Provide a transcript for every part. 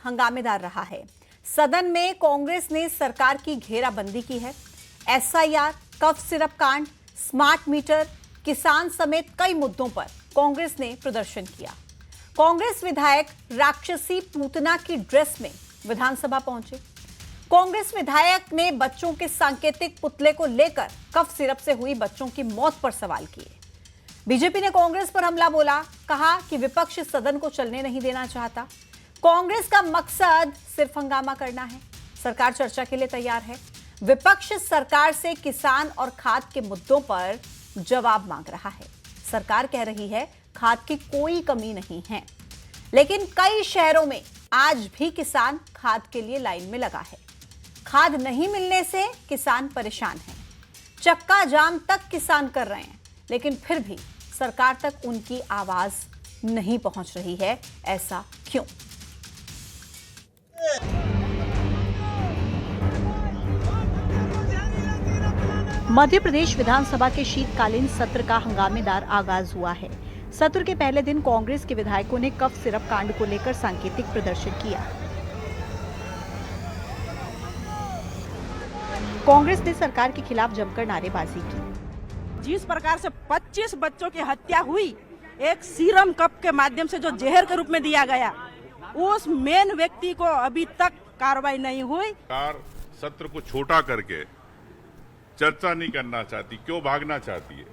हंगामेदार रहा है। सदन में कांग्रेस ने सरकार की घेराबंदी की है। एसआईआर, कफ सिरप कांड, स्मार्ट मीटर, किसान समेत कई मुद्दों पर कांग्रेस ने प्रदर्शन किया। कांग्रेस विधायक राक्षसी पूतना की ड्रेस में विधानसभा पहुंचे। कांग्रेस विधायक ने बच्चों के सांकेतिक पुतले को लेकर कफ सिरप से हुई बच्चों की मौत पर सवाल किए। बीजेपी ने कांग्रेस पर हमला बोला, कहा कि विपक्ष सदन को चलने नहीं देना चाहता। कांग्रेस का मकसद सिर्फ हंगामा करना है। सरकार चर्चा के लिए तैयार है। विपक्ष सरकार से किसान और खाद के मुद्दों पर जवाब मांग रहा है। सरकार कह रही है खाद की कोई कमी नहीं है, लेकिन कई शहरों में आज भी किसान खाद के लिए लाइन में लगा है। खाद नहीं मिलने से किसान परेशान हैं। चक्का जाम तक किसान कर रहे हैं, लेकिन फिर भी सरकार तक उनकी आवाज नहीं पहुंच रही है। ऐसा क्यों? मध्य प्रदेश विधानसभा के शीतकालीन सत्र का हंगामेदार आगाज हुआ है। सत्र के पहले दिन कांग्रेस के विधायकों ने कफ सिरप कांड को लेकर सांकेतिक प्रदर्शन किया। कांग्रेस ने सरकार के खिलाफ जमकर नारेबाजी की। जिस प्रकार से 25 बच्चों की हत्या हुई, एक सीरम कप के माध्यम से जो जहर के रूप में दिया गया, उस मेन व्यक्ति को अभी तक कार्रवाई नहीं हुई। सरकार सत्र को छोटा करके चर्चा नहीं करना चाहती, क्यों भागना चाहती है?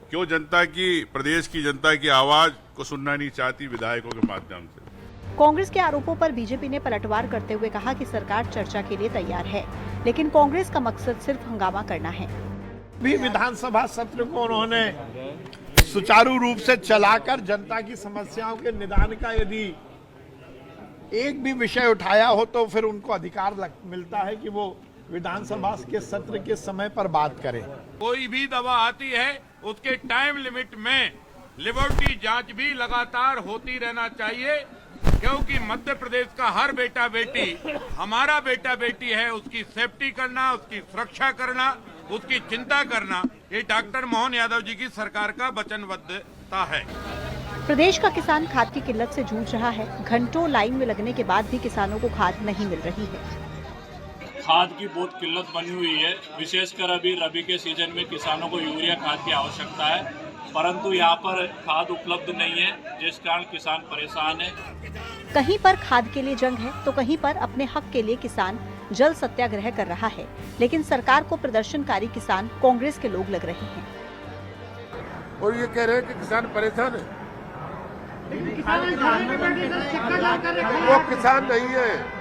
क्यों जनता की, प्रदेश की जनता की आवाज को सुनना नहीं चाहती विधायकों के माध्यम से? कांग्रेस के आरोपों पर बीजेपी ने पलटवार करते हुए कहा कि सरकार चर्चा के लिए तैयार है, लेकिन कांग्रेस का मकसद सिर्फ हंगामा करना है। भी विधानसभा सत्र को उन्होंने सुचारू रूप से चलाकर जनता की समस्याओं के निदान का यदि एक भी विषय उठाया हो तो फिर उनको अधिकार मिलता है कि वो विधानसभा के सत्र के समय पर बात करें। कोई भी दवा आती है उसके टाइम लिमिट में लिबर्टी जांच भी लगातार होती रहना चाहिए, क्योंकि मध्य प्रदेश का हर बेटा बेटी हमारा बेटा बेटी है। उसकी सेफ्टी करना, उसकी सुरक्षा करना, उसकी चिंता करना, ये डॉक्टर मोहन यादव जी की सरकार का वचनबद्धता है। प्रदेश का किसान खाद की किल्लत से जूझ रहा है। घंटों लाइन में लगने के बाद भी किसानों को खाद नहीं मिल रही है। खाद की बहुत किल्लत बनी हुई है। विशेषकर अभी रबी के सीजन में किसानों को यूरिया खाद की आवश्यकता है, परंतु यहाँ पर खाद उपलब्ध नहीं है, जिस कारण किसान परेशान है। कहीं पर खाद के लिए जंग है तो कहीं पर अपने हक के लिए किसान जल सत्याग्रह कर रहा है, लेकिन सरकार को प्रदर्शनकारी किसान कांग्रेस के लोग लग रहे हैं। और ये कह रहे हैं कि किसान परेशान है। वो किसान नहीं है,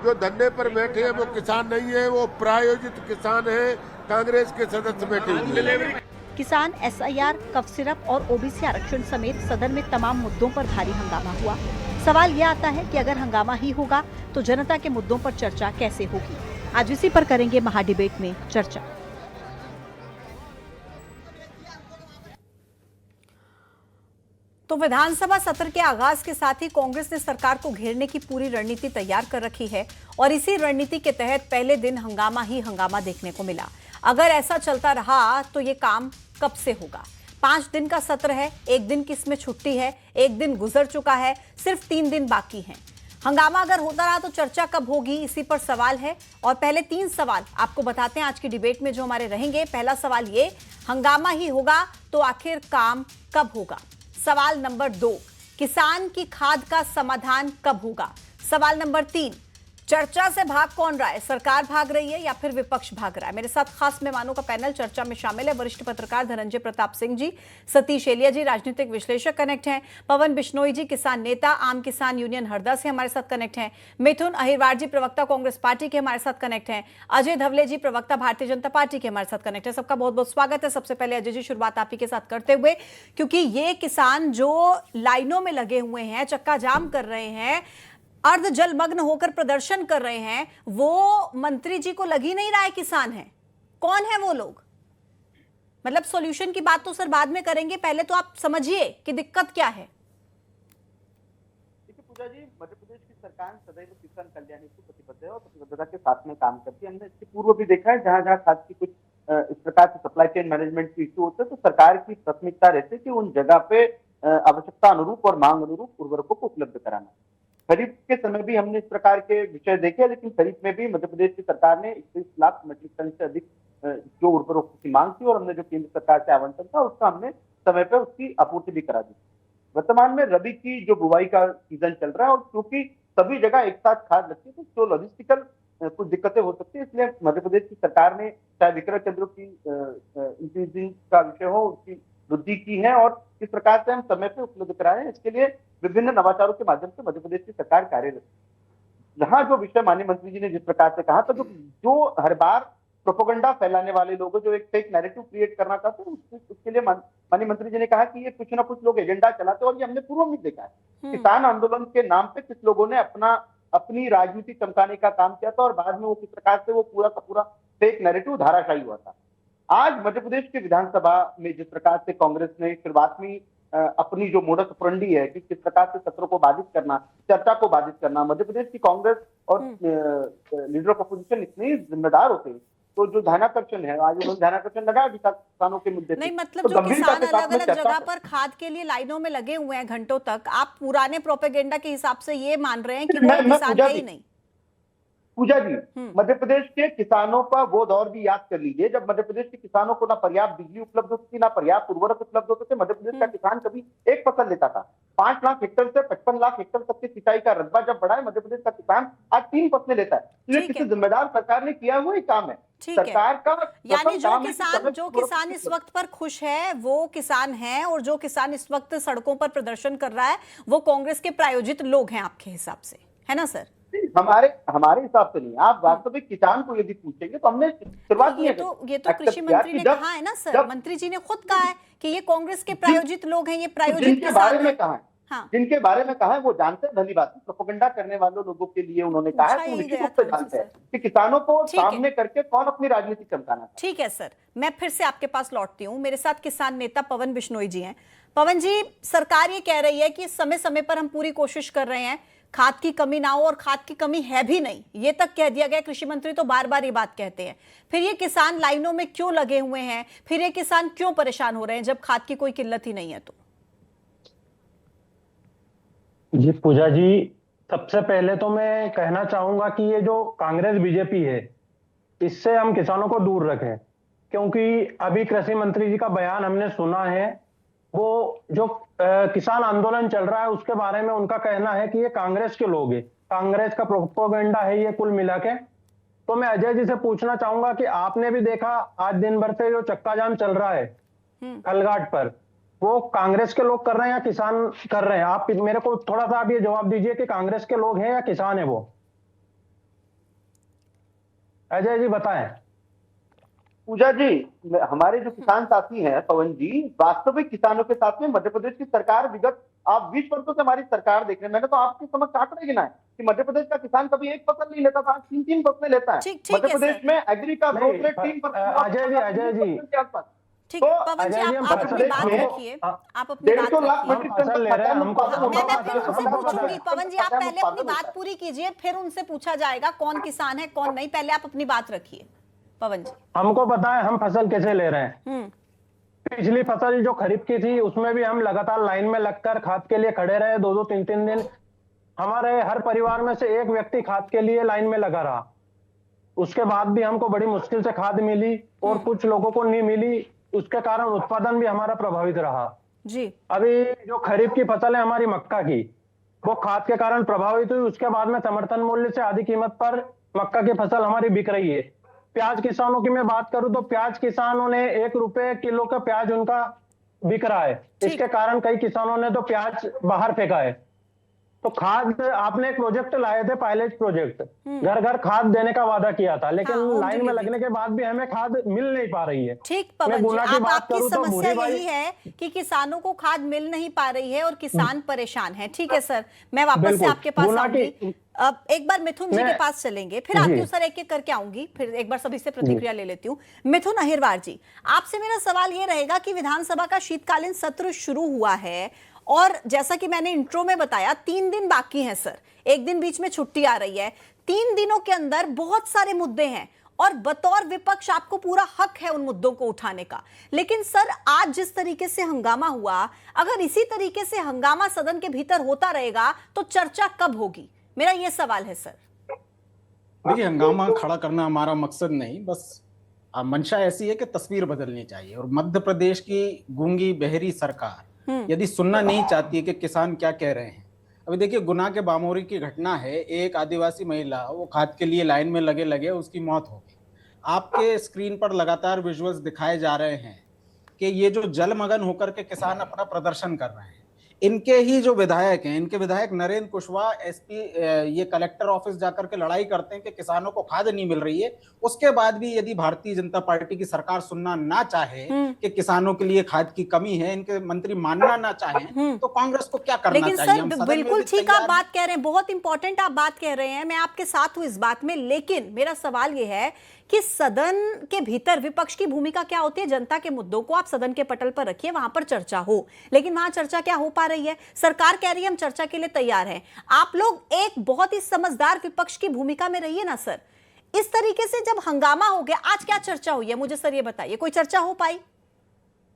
जो धरने पर बैठे हैं वो किसान नहीं है, वो प्रायोजित किसान है, कांग्रेस के सदस्य बैठे हुए हैं। किसान एसआईआर, कफ सिरप और ओबीसी आरक्षण समेत सदन में तमाम मुद्दों पर भारी हंगामा हुआ। सवाल यह आता है कि अगर हंगामा ही होगा तो जनता के मुद्दों पर चर्चा कैसे होगी? आज इसी पर करेंगे महाडिबेट में चर्चा। तो विधानसभा सत्र के आगाज के साथ ही कांग्रेस ने सरकार को घेरने की पूरी रणनीति तैयार कर रखी है और इसी रणनीति के तहत पहले दिन हंगामा ही हंगामा देखने को मिला। अगर ऐसा चलता रहा तो ये काम कब से होगा? 5 दिन का सत्र है, एक दिन की इसमें छुट्टी है, एक दिन गुजर चुका है, सिर्फ 3 दिन बाकी हैं। हंगामा अगर होता रहा तो चर्चा कब होगी, इसी पर सवाल है। और पहले 3 सवाल आपको बताते हैं आज की डिबेट में जो हमारे रहेंगे। पहला सवाल ये, हंगामा ही होगा तो आखिर काम कब होगा? सवाल नंबर 2, किसान की खाद का समाधान कब होगा? सवाल नंबर 3, चर्चा से भाग कौन रहा है? सरकार भाग रही है या फिर विपक्ष भाग रहा है? मेरे साथ खास मेहमानों का पैनल चर्चा में शामिल है। वरिष्ठ पत्रकार धनंजय प्रताप सिंह जी, सतीश एलिया जी राजनीतिक विश्लेषक कनेक्ट हैं, पवन बिश्नोई जी किसान नेता आम किसान यूनियन हरदा से हमारे साथ कनेक्ट हैं, मिथुन अहिरवार जी प्रवक्ता कांग्रेस पार्टी के हमारे साथ कनेक्ट हैं, अजय धवले जी प्रवक्ता भारतीय जनता पार्टी के हमारे साथ कनेक्ट है। सबका बहुत बहुत स्वागत है। सबसे पहले अजय जी, शुरुआत आप ही के साथ करते हुए, क्योंकि ये किसान जो लाइनों में लगे हुए हैं, चक्का जाम कर रहे हैं, अर्ध जलमग्न होकर प्रदर्शन कर रहे हैं, वो मंत्री जी को लग ही नहीं रहा है किसान है। कौन है वो लोग? मतलब सॉल्यूशन की बात तो सर बाद में करेंगे, पहले तो आप समझिए कि दिक्कत क्या है। देखिए पूजा जी, मध्य प्रदेश की सरकार सदैव किसान कल्याण हेतु प्रतिबद्ध है और प्रतिबद्धता के साथ में काम करती है। हमने इसके पूर्व भी देखा है, जहां जहां खाद की कुछ इस प्रकार से सप्लाई चेन मैनेजमेंट की इश्यू होते हैं तो सरकार की प्राथमिकता रहती है कि उन जगह पे आवश्यकता अनुरूप और मांग अनुरूप उर्वरकों को उपलब्ध कराना। खरीफ के समय भी हमने इस प्रकार के विषय देखे, लेकिन खरीफ में भी मध्य प्रदेश की सरकार ने 31 लाख मीट्रिक टन से अधिक जो उर्वरकों की मांग थी और हमने जो केंद्र सरकार से आवंटन था उसका हमने समय पर उसकी आपूर्ति भी करा दी। वर्तमान में रबी की जो बुवाई का सीजन चल रहा है और क्योंकि सभी जगह एक साथ खाद लगती है तो लॉजिस्टिकल कुछ दिक्कतें हो सकती है, इसलिए मध्य प्रदेश की सरकार ने चाहे विक्रय केंद्रों की इंक्रीजिंग का विषय हो उसकी वृद्धि की है और किस प्रकार से हम समय पे उपलब्ध कराए हैं, इसके लिए विभिन्न नवाचारों के माध्यम से मध्य प्रदेश की सरकार कार्यरत है। यहाँ जो विषय माननीय मंत्री जी ने जिस प्रकार से कहा था, जो हर बार प्रोपोगंडा फैलाने वाले लोग जो एक फेक नैरेटिव क्रिएट करना चाहते हैं, उसके लिए माननीय मंत्री जी ने कहा कि ये कुछ ना कुछ लोग एजेंडा चलाते हैं और ये हमने पूर्व में देखा है। किसान आंदोलन के नाम पे कुछ लोगों ने अपनी राजनीति चमकाने का काम किया था और बाद में वो किस प्रकार से वो पूरा का पूरा फेक नैरेटिव धाराशायी हुआ था। आज मध्य प्रदेश की विधानसभा में जिस प्रकार से कांग्रेस ने शुरुआत में अपनी जो मोडस ऑपरेंडी है कि किस प्रकार से सत्रों को बाधित करना, चर्चा को बाधित करना, मध्य प्रदेश की कांग्रेस और लीडर ऑफ अपोजिशन इतने जिम्मेदार होते हैं तो जो ध्यानाकर्षण है आज उन्होंने ध्यानाकर्षण लगाया किसानों के मुद्दे नहीं, मतलब जो किसान अलग अलग जगह पर खाद के लिए लाइनों में लगे हुए हैं घंटों तक, आप पुराने प्रोपेगेंडा के हिसाब से ये मान रहे हैं कि वो किसान है ही नहीं? पूजा जी, मध्य प्रदेश के किसानों का वो दौर भी याद कर लीजिए जब मध्य प्रदेश के किसानों को ना पर्याप्त बिजली उपलब्ध होती थी, ना पर्याप्त उर्वरक उपलब्ध होते थे। मध्य प्रदेश का किसान कभी एक फसल लेता था, 5 लाख हेक्टेयर से 55 लाख हेक्टेयर तक की सिंचाई का रकबा जब बढ़ा है, मध्य प्रदेश का किसान आज 3 फसलें लेता है। ये किसी जिम्मेदार सरकार ने किया हुआ ही काम है। सरकार का यानी जो किसान इस वक्त पर खुश है वो किसान है और जो किसान इस वक्त सड़कों पर प्रदर्शन कर रहा है वो कांग्रेस के प्रायोजित लोग हैं आपके हिसाब से, है ना सर? हमारे हिसाब से नहीं। आप वास्तविक किसान को यदि पूछेंगे तो हमने शुरुआत ये तो कृषि मंत्री ने कहा है ना सर, मंत्री जी ने खुद कहा है कि ये कांग्रेस के प्रायोजित लोग हैं, ये प्रायोजित किसान में कहा है। हाँ। जिनके बारे में कहा है वो जानते हैं, भली बात है। प्रोपेगेंडा करने वालों लोगों के लिए उन्होंने कहा है तो निश्चित रूप से जानते हैं कि किसानों को सामने करके कौन अपनी राजनीति चमकाना। ठीक है सर, मैं फिर से आपके पास लौटती हूँ। मेरे साथ किसान नेता पवन बिश्नोई जी हैं। पवन जी, सरकार ये कह रही है कि समय समय पर हम पूरी कोशिश कर रहे हैं खाद की कमी ना हो और खाद की कमी है भी नहीं, ये तक कह दिया गया। कृषि मंत्री तो बार बार ये बात कहते हैं। फिर ये किसान लाइनों में क्यों लगे हुए हैं, फिर ये किसान क्यों परेशान हो रहे हैं जब खाद की कोई किल्लत ही नहीं है? तो जी पूजा जी, सबसे पहले तो मैं कहना चाहूंगा कि ये जो कांग्रेस बीजेपी है इससे हम किसानों को दूर रखें, क्योंकि अभी कृषि मंत्री जी का बयान हमने सुना है। वो जो किसान आंदोलन चल रहा है उसके बारे में उनका कहना है कि ये कांग्रेस के लोग हैं, कांग्रेस का प्रोपेगेंडा है ये कुल मिला के। तो मैं अजय जी से पूछना चाहूंगा कि आपने भी देखा आज दिन भर से जो चक्का जाम चल रहा है खलघाट पर, वो कांग्रेस के लोग कर रहे हैं या किसान कर रहे हैं? आप मेरे को थोड़ा सा आप ये जवाब दीजिए कि कांग्रेस के लोग हैं या किसान है वो? अजय जी बताएं। पूजा जी, हमारे जो किसान साथी हैं पवन जी, वास्तविक किसानों के साथ में मध्य प्रदेश की सरकार विगत आप 20 वर्षों से हमारी सरकार देख रहे हैं। मैंने तो आपके समक्ष आंकड़े गिनाए कि मध्य प्रदेश का किसान कभी एक फसल नहीं लेता था, 3 फसलें लेता है। मध्य प्रदेश में एग्री का ग्रोथ रेट 3%। अजय जी ठीक, पवन जी आप अपनी बात रखिए, आप अपनी बात रखिए। मैं फिर उनसे पूछूंगी। पवन जी आप पहले अपनी बात पूरी कीजिए, फिर उनसे पूछा जाएगा कौन किसान है कौन नहीं। पहले आप अपनी बात रखिए पवन जी। हमको पता है हम फसल कैसे ले रहे हैं। पिछली फसल जो खरीफ की थी उसमें भी हम लगातार लाइन में लगकर खाद के लिए खड़े रहे, 2-2, 3-3 दिन। हमारे हर परिवार में से एक व्यक्ति खाद के लिए लाइन में लगा रहा। उसके बाद भी हमको बड़ी मुश्किल से खाद मिली और कुछ लोगों को नहीं मिली, उसके कारण उत्पादन भी हमारा प्रभावित रहा जी। अभी जो खरीफ की फसल है हमारी मक्का की, वो खाद के कारण प्रभावित हुई। उसके बाद में समर्थन मूल्य से आधी कीमत पर मक्का की फसल हमारी बिक रही है। प्याज किसानों की मैं बात करूं तो प्याज किसानों ने 1 रुपए किलो का प्याज उनका बिक रहा है। इसके कारण कई किसानों ने तो प्याज बाहर फेंका है। तो खाद आपने एक प्रोजेक्ट लाए थे, पायलट प्रोजेक्ट, घर घर खाद देने का वादा किया था, लेकिन लाइन में लगने के बाद भी हमें खाद मिल नहीं पा रही है। ठीक पवन जी, अब आपकी समस्या यही है कि किसानों को खाद मिल नहीं पा रही है और किसान परेशान है। ठीक है सर, मैं वापस से आपके पास आऊंगी। अब एक बार मिथुन जी के पास चलेंगे, फिर आती हूँ सर, एक एक करके आऊंगी, फिर एक बार सभी से प्रतिक्रिया ले लेती हूँ। मिथुन अहिरवार जी, आपसे मेरा सवाल ये रहेगा कि विधानसभा का शीतकालीन सत्र शुरू हुआ है और जैसा कि मैंने इंट्रो में बताया 3 दिन बाकी हैं सर, एक दिन बीच में छुट्टी आ रही है। 3 दिनों के अंदर बहुत सारे मुद्दे हैं और बतौर विपक्ष आपको पूरा हक है उन मुद्दों को उठाने का। लेकिन सर, आज जिस तरीके से हंगामा हुआ, अगर इसी तरीके से हंगामा सदन के भीतर होता रहेगा तो चर्चा कब होगी? मेरा यह सवाल है सर। देखिए, हंगामा खड़ा करना हमारा मकसद नहीं, बस मंशा ऐसी है कि तस्वीर बदलनी चाहिए। और मध्य प्रदेश की गूंगी बहरी सरकार यदि सुनना नहीं चाहती है कि किसान क्या कह रहे हैं। अभी देखिए, गुना के बामोरी की घटना है, एक आदिवासी महिला वो खाद के लिए लाइन में लगे उसकी मौत हो गई। आपके स्क्रीन पर लगातार विजुअल्स दिखाए जा रहे हैं कि ये जो जलमग्न होकर के किसान अपना प्रदर्शन कर रहे हैं, इनके ही जो विधायक हैं, इनके विधायक नरेंद्र कुशवाहा एसपी ये कलेक्टर ऑफिस जाकर के लड़ाई करते हैं कि किसानों को खाद नहीं मिल रही है। उसके बाद भी यदि भारतीय जनता पार्टी की सरकार सुनना ना चाहे कि किसानों के लिए खाद की कमी है, इनके मंत्री मानना ना चाहें, तो कांग्रेस को क्या करना लेकिन चाहिए? सर, बिल्कुल ठीक आप बात कह रहे हैं, बहुत इंपॉर्टेंट आप बात कह रहे हैं, मैं आपके साथ हूं इस बात में। लेकिन मेरा सवाल यह है कि सदन के भीतर विपक्ष की भूमिका क्या होती है? जनता के मुद्दों को आप सदन के पटल पर रखिए, वहां पर चर्चा हो। लेकिन वहां चर्चा क्या हो पा रही है? सरकार कह रही है हम चर्चा के लिए तैयार हैं। आप लोग एक बहुत ही समझदार विपक्ष की भूमिका में रहिए ना सर। इस तरीके से जब हंगामा हो गया, आज क्या चर्चा हुई है? मुझे सर ये बताइए, कोई चर्चा हो पाई?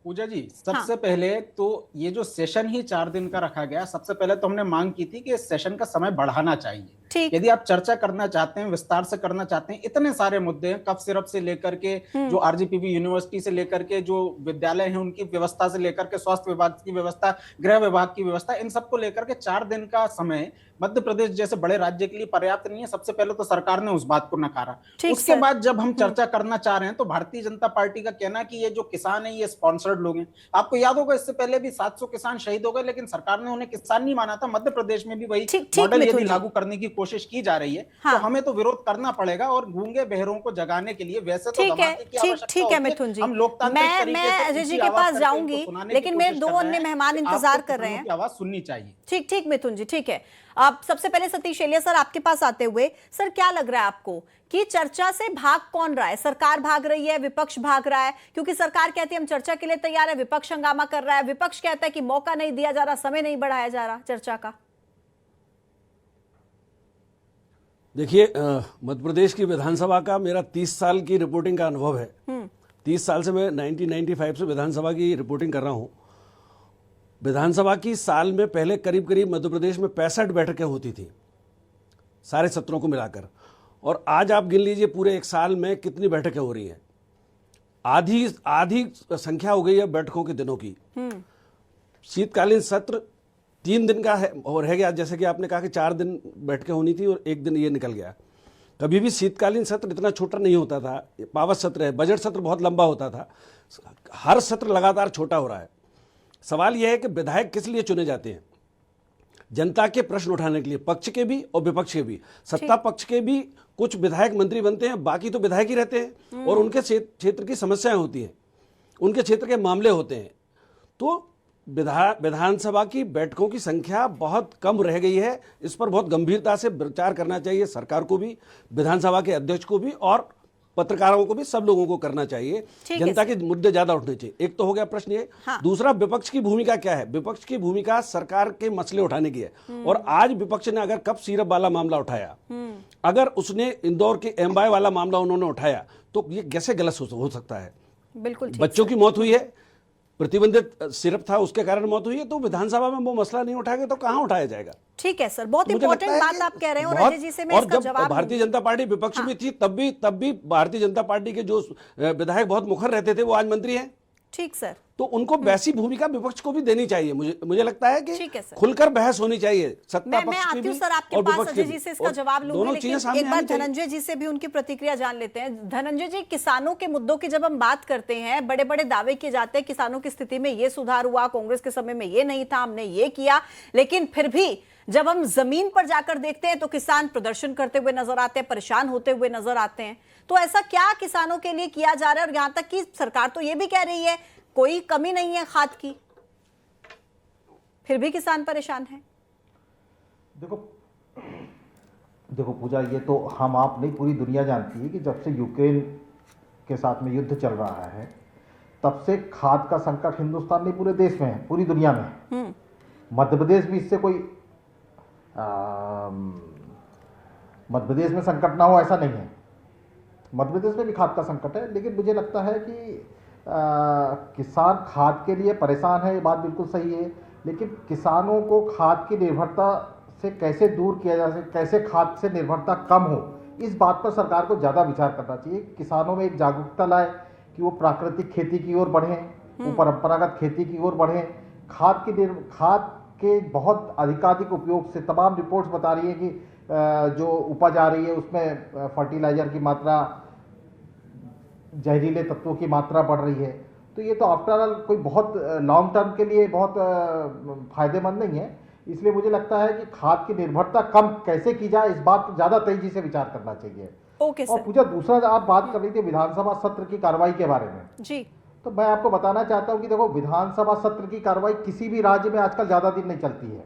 पूजा जी, सबसे पहले तो ये जो सेशन ही 4 दिन का रखा गया, सबसे पहले तो हमने मांग की थी कि इस सेशन का समय बढ़ाना चाहिए। यदि आप चर्चा करना चाहते हैं, विस्तार से करना चाहते हैं, इतने सारे मुद्दे हैं, कफ सिरप से लेकर के जो आरजीपीवी यूनिवर्सिटी से लेकर के जो विद्यालय हैं उनकी व्यवस्था से लेकर के स्वास्थ्य विभाग की व्यवस्था, गृह विभाग की व्यवस्था, इन सबको लेकर के 4 दिन का समय मध्य प्रदेश जैसे बड़े राज्य के लिए पर्याप्त नहीं है। सबसे पहले तो सरकार ने उस बात को नकारा। उसके बाद जब हम चर्चा करना चाह रहे हैं तो भारतीय जनता पार्टी का कहना कि ये जो किसान है ये स्पॉन्सर्ड लोग हैं। आपको याद होगा इससे पहले भी 700 किसान शहीद हो गए, लेकिन सरकार ने उन्हें किसान नहीं माना था। मध्य प्रदेश में भी वही मॉडल यदि लागू करने की कोशिश की जा रही है तो हमें तो विरोध करना पड़ेगा। और गूंगे बहरों को जगाने के लिए वैसे तो ठीक है मिथुन जी, मैं अजय जी के पास जाऊंगी, लेकिन मेरे 2 अन्य मेहमान इंतजार कर रहे हैं। आवाज सुननी चाहिए। ठीक मिथुन जी, ठीक है। अब सबसे पहले सतीश एलिया सर आपके पास आते हुए, सर क्या लग रहा है आपको कि चर्चा से भाग कौन रहा है? सरकार भाग रही है, विपक्ष भाग रहा है? क्योंकि सरकार कहती है हम चर्चा के लिए तैयार है, विपक्ष हंगामा कर रहा है, विपक्ष कहता है कि मौका नहीं दिया जा रहा, समय नहीं बढ़ाया जा रहा चर्चा का। देखिए, मध्य प्रदेश की विधानसभा का मेरा 30 साल की रिपोर्टिंग का अनुभव है। 30 साल से मैं 1995 से विधानसभा की रिपोर्टिंग कर रहा हूं। विधानसभा की साल में पहले करीब करीब मध्य प्रदेश में 65 बैठकें होती थी, सारे सत्रों को मिलाकर। और आज आप गिन लीजिए पूरे एक साल में कितनी बैठकें हो रही हैं। आधी संख्या हो गई है बैठकों के दिनों की। शीतकालीन सत्र 3 दिन का है और रह गया, जैसे कि आपने कहा कि 4 दिन बैठकें होनी थी और 1 दिन ये निकल गया। कभी भी शीतकालीन सत्र इतना छोटा नहीं होता था। पावत सत्र है, बजट सत्र बहुत लंबा होता था, हर सत्र लगातार छोटा हो रहा है। सवाल यह है कि विधायक किस लिए चुने जाते हैं? जनता के प्रश्न उठाने के लिए, पक्ष के भी और विपक्ष के भी। सत्ता पक्ष के भी कुछ विधायक मंत्री बनते हैं, बाकी तो विधायक ही रहते हैं और उनके क्षेत्र की समस्याएं होती हैं, उनके क्षेत्र के मामले होते हैं। तो विधानसभा की बैठकों की संख्या बहुत कम रह गई है। इस पर बहुत गंभीरता से विचार करना चाहिए सरकार को भी, विधानसभा के अध्यक्ष को भी और पत्रकारों को भी, सब लोगों को करना चाहिए। जनता के मुद्दे ज्यादा उठने चाहिए। एक तो हो गया प्रश्न ये। दूसरा, विपक्ष की भूमिका क्या है? विपक्ष की भूमिका सरकार के मसले उठाने की है। और आज विपक्ष ने अगर कप सिरप वाला मामला उठाया, अगर उसने इंदौर के एमवाय वाला मामला उन्होंने उठाया, तो ये कैसे गलत हो सकता है? बिल्कुल। बच्चों की मौत हुई है, प्रतिबंधित सिरप था उसके कारण मौत हुई है, तो विधानसभा में वो मसला नहीं उठाएगा तो कहां उठाया जाएगा? ठीक है सर, बहुत इंपॉर्टेंट बात आप कह रहे हैं और अजय जी से मैं इसका जवाब। भारतीय जनता पार्टी विपक्ष में थी तब भी भारतीय जनता पार्टी के जो विधायक बहुत मुखर रहते थे वो आज मंत्री हैं। ठीक सर, तो उनको वैसी भूमिका विपक्ष को भी देनी चाहिए। मुझे लगता है कि खुलकर बहस होनी चाहिए सत्ता पक्ष की भी। सर आपके पास अजय जी से इसका जवाब लूंगी, लेकिन एक बार धनंजय जी से भी उनकी प्रतिक्रिया जान लेते हैं। धनंजय जी, किसानों के मुद्दों की जब हम बात करते हैं, बड़े बड़े दावे किए जाते हैं किसानों की स्थिति में ये सुधार हुआ, कांग्रेस के समय में ये नहीं था, हमने ये किया, लेकिन फिर भी जब हम जमीन पर जाकर देखते हैं तो किसान प्रदर्शन करते हुए नजर आते हैं, परेशान होते हुए नजर आते हैं। तो ऐसा क्या किसानों के लिए किया जा रहा है? और यहां तक कि सरकार तो ये भी कह रही है कोई कमी नहीं है खाद की, फिर भी किसान परेशान है। देखो पूजा, ये तो हम आप नहीं पूरी दुनिया जानती है कि जब से यूक्रेन के साथ में युद्ध चल रहा है तब से खाद का संकट हिंदुस्तान नहीं पूरे देश में है, पूरी दुनिया में है। मध्य प्रदेश भी इससे कोई मध्य प्रदेश में संकट ना हो ऐसा नहीं है। मध्य प्रदेश में भी खाद का संकट है, लेकिन मुझे लगता है कि किसान खाद के लिए परेशान है, ये बात बिल्कुल सही है, लेकिन किसानों को खाद की निर्भरता से कैसे दूर किया जा सके, कैसे खाद से निर्भरता कम हो, इस बात पर सरकार को ज़्यादा विचार करना चाहिए। किसानों में एक जागरूकता लाए कि वो प्राकृतिक खेती की ओर बढ़ें, वो परंपरागत खेती की ओर बढ़ें। खाद के बहुत अधिकाधिक उपयोग से तमाम रिपोर्ट्स बता रही है कि जो उपज आ रही है उसमें फर्टिलाइजर की मात्रा, जहरीले तत्वों की मात्रा बढ़ रही है। तो ये तो आफ्टर ऑल कोई बहुत लॉन्ग टर्म के लिए बहुत फायदेमंद नहीं है। इसलिए मुझे लगता है कि खाद की निर्भरता कम कैसे की जाए, इस बात पर ज्यादा तेजी से विचार करना चाहिए। ओके और सर। पूजा, दूसरा आप बात कर रही थी विधानसभा सत्र की कार्रवाई के बारे में जी, तो मैं आपको बताना चाहता हूं कि देखो, विधानसभा सत्र की कार्रवाई किसी भी राज्य में आजकल ज्यादा दिन नहीं चलती है।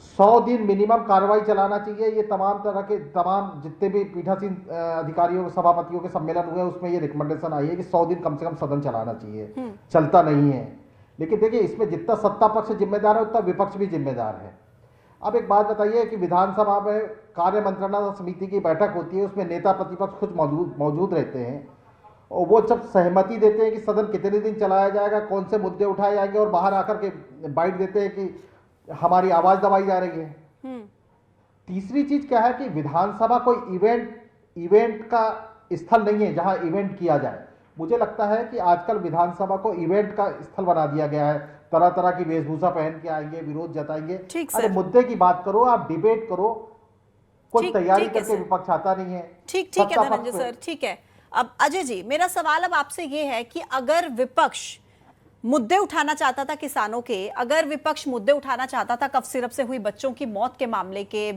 100 दिन मिनिमम कार्रवाई चलाना चाहिए। ये तमाम जितने भी पीठासीन अधिकारियों सभापतियों के सम्मेलन हुए उसमें ये रिकमेंडेशन आई है कि 100 दिन कम से कम सदन चलाना चाहिए। चलता नहीं है, लेकिन देखिए इसमें जितना सत्ता पक्ष जिम्मेदार है उतना विपक्ष भी जिम्मेदार है। अब एक बात बताइए कि विधानसभा में कार्य मंत्रणा समिति की बैठक होती है, उसमें नेता प्रतिपक्ष खुद मौजूद रहते हैं और वो जब सहमति देते हैं कि सदन कितने दिन चलाया जाएगा, कौन से मुद्दे उठाए जाएंगे, और बाहर आकर के बाइट देते हैं कि हमारी आवाज दबाई जा रही है। तीसरी चीज क्या है कि विधानसभा कोई इवेंट का स्थल नहीं है जहां इवेंट किया जाए। मुझे लगता है कि आजकल विधानसभा को इवेंट का स्थल बना दिया गया है। तरह तरह की वेशभूषा पहन के आएंगे, विरोध जताएंगे। अरे मुद्दे की बात करो, आप डिबेट करो, कोई तैयारी करके विपक्ष आता नहीं है। ठीक है धनंजय सर, ठीक है। अब अजय जी, मेरा सवाल अब आपसे ये है कि अगर विपक्ष मुद्दे उठाना चाहता था किसानों के, अगर विपक्ष मुद्दे उठाना चाहता था कफ सिरप से हुई बच्चों की मौत के मामले के,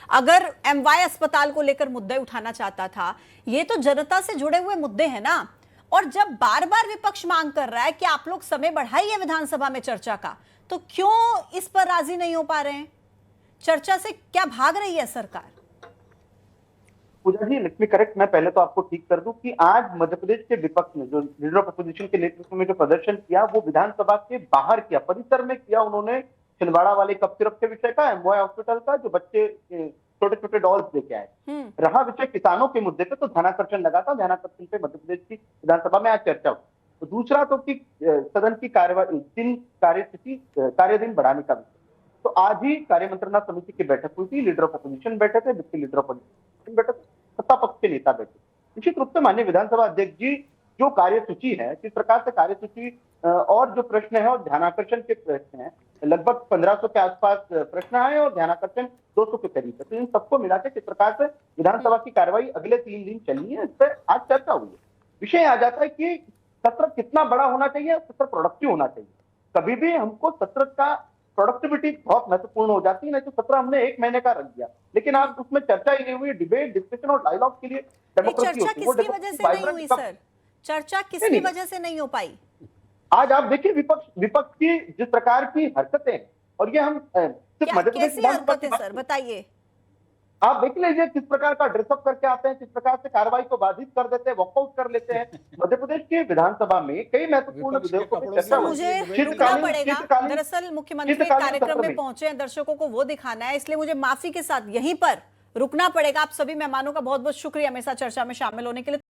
अगर एमवाय अस्पताल को लेकर मुद्दे उठाना चाहता था, ये तो जनता से जुड़े हुए मुद्दे हैं ना। और जब बार बार विपक्ष मांग कर रहा है कि आप लोग समय बढ़ाइए विधानसभा में चर्चा का, तो क्यों इस पर राजी नहीं हो पा रहे हैं? चर्चा से क्या भाग रही है सरकार? पूजा जी, लेट मी करेक्ट, मैं पहले तो आपको ठीक कर दूं कि आज मध्य प्रदेश के विपक्ष ने जो लीडर ऑफ अपोजिशन के नेतृत्व में जो प्रदर्शन किया वो विधानसभा के बाहर किया, परिसर में किया। उन्होंने छिंदवाड़ा वाले कफ सिरप के विषय का, एमवाय हॉस्पिटल का, जो बच्चे छोटे छोटे डॉल्स लेके आए, रहा विषय किसानों के मुद्दे पे, तो ध्यानाकर्षण लगा था। ध्यानाकर्षण पे मध्य प्रदेश की विधानसभा में आज चर्चा हुई। तो दूसरा तो कि सदन की कार्य दिन बढ़ाने का विषय, तो आज ही कार्य मंत्रणा समिति की बैठक हुई थी। लीडर ऑफ अपोजिशन बैठे थे, डिप्टी लीडर ऑफ अपोजिशन बैठे थे, सत्ता पक्ष के नेता बैठे। निश्चित रूप से माननीय विधानसभा अध्यक्ष जी जो कार्यसूची है, किस प्रकार से कार्यसूची और जो प्रश्न है और ध्यानाकर्षण के प्रश्न है, लगभग 1500 के आसपास प्रश्न आए और ध्यानाकर्षण 200 के करीब है। तो इन सबको मिला के किस प्रकार से विधानसभा की कार्रवाई अगले 3 दिन चलनी है, इस पर आज चर्चा हुई है। विषय आ जाता है कि सत्र कितना बड़ा होना चाहिए, सत्र प्रोडक्टिव होना चाहिए। कभी भी हमको सत्र का प्रोडक्टिविटी बहुत महत्वपूर्ण हो जाती है। नहीं तो सत्र हमने 1 महीने का रख दिया, लेकिन आप उसमें चर्चा ही नहीं हुई, डिबेट, डिस्कशन और डायलॉग के लिए डेमोक्रेसी चर्चा किसकी वजह से नहीं हुई सर? चर्चा किसकी वजह से नहीं हो पाई? आज आप देखिए विपक्ष की जिस प्रकार की हरकतें, और ये हम सिर्फ मध्य प्रदेश कैसी हरकतें सर, बताइए। आप देख लीजिए किस प्रकार का ड्रेसअप करके आते हैं, किस प्रकार से कार्रवाई को बाधित कर देते हैं, वॉकआउट कर लेते हैं। मध्य प्रदेश के विधानसभा में कई महत्वपूर्ण विधेयकों पर चर्चा हुई। मुझे रुकना पड़ेगा, दरअसल मुख्यमंत्री कार्यक्रम में पहुंचे हैं, दर्शकों को वो दिखाना है, इसलिए मुझे माफी के साथ यहीं पर रुकना पड़ेगा। आप सभी मेहमानों का बहुत बहुत शुक्रिया मेरे साथ चर्चा में शामिल होने के लिए।